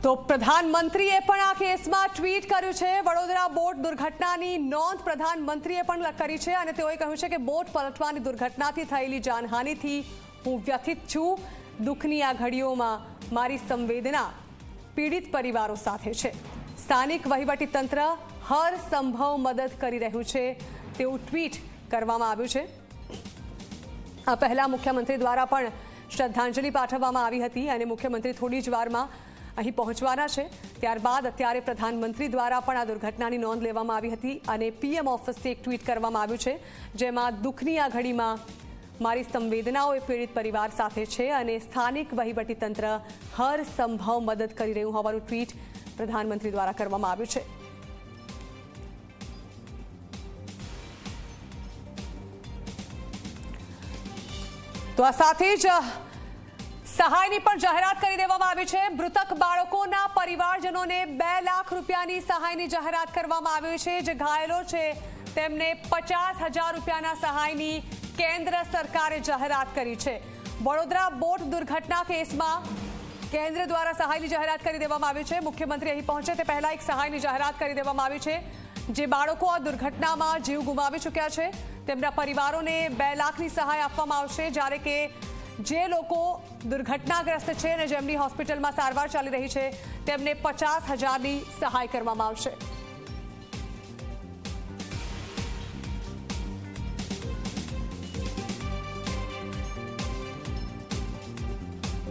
તો પ્રધાનમંત્રીએ પણ આ કેસમાં ટ્વીટ કર્યું છે। વડોદરા બોટ દુર્ઘટનાની નોંધ પ્રધાનમંત્રીએ પણ કરી છે અને તેઓએ કહ્યું છે કે બોટ પલટવાની દુર્ઘટનાથી થયેલી જાનહાનિથી હું વ્યથિત છું। દુઃખની આ ઘડીઓમાં મારી સંવેદના પીડિત પરિવારો સાથે છે। સ્થાનિક વહીવટીતંત્ર હર સંભવ મદદ કરી રહ્યું છે તેવું ટ્વીટ કરવામાં આવ્યું છે। આ પહેલા મુખ્યમંત્રી દ્વારા પણ શ્રદ્ધાંજલિ પાઠવવામાં આવી હતી અને મુખ્યમંત્રી થોડી જ વારમાં અહીં પહોંચવાના છે। ત્યારબાદ અત્યારે પ્રધાનમંત્રી દ્વારા પણ આ દુર્ઘટનાની નોંધ લેવામાં આવી હતી અને પીએમ ઓફિસથી એક ટ્વીટ કરવામાં આવ્યું છે જેમાં દુઃખની આ ઘડીમાં મારી સંવેદનાઓ એ પીડિત પરિવાર સાથે છે અને સ્થાનિક વહીવટીતંત્ર હર સંભવ મદદ કરી રહ્યું હોવાનું ટ્વીટ પ્રધાનમંત્રી દ્વારા કરવામાં આવ્યું છે। તો આ સાથે જ સહાયની પણ જાહેરાત કરી દેવામાં આવી છે। મૃતક બાળકોના પરિવારજનોને 2 લાખ રૂપિયાની સહાયની જાહેરાત કરવામાં આવી છે। જે ઘાયલો છે તેમને 50,000 રૂપિયાના સહાયની કેન્દ્ર સરકારે જાહેરાત કરી છે। વડોદરા બોટ દુર્ઘટના કેસમાં કેન્દ્ર દ્વારા સહાયની જાહેરાત કરી દેવામાં આવી છે। મુખ્યમંત્રી અહીં પહોંચે તે પહેલા એક સહાયની જાહેરાત કરી દેવામાં આવી છે। જે બાળકો આ દુર્ઘટનામાં જીવ ગુમાવી ચૂક્યા છે તેમના પરિવારોને 2 લાખની સહાય આપવામાં આવશે, જ્યારે કે જે લોકો દુર્ઘટનાગ્રસ્ત છે અને જેમની હોસ્પિટલમાં સારવાર ચાલી રહી છે તેમને 50,000ની સહાય કરવામાં આવશે।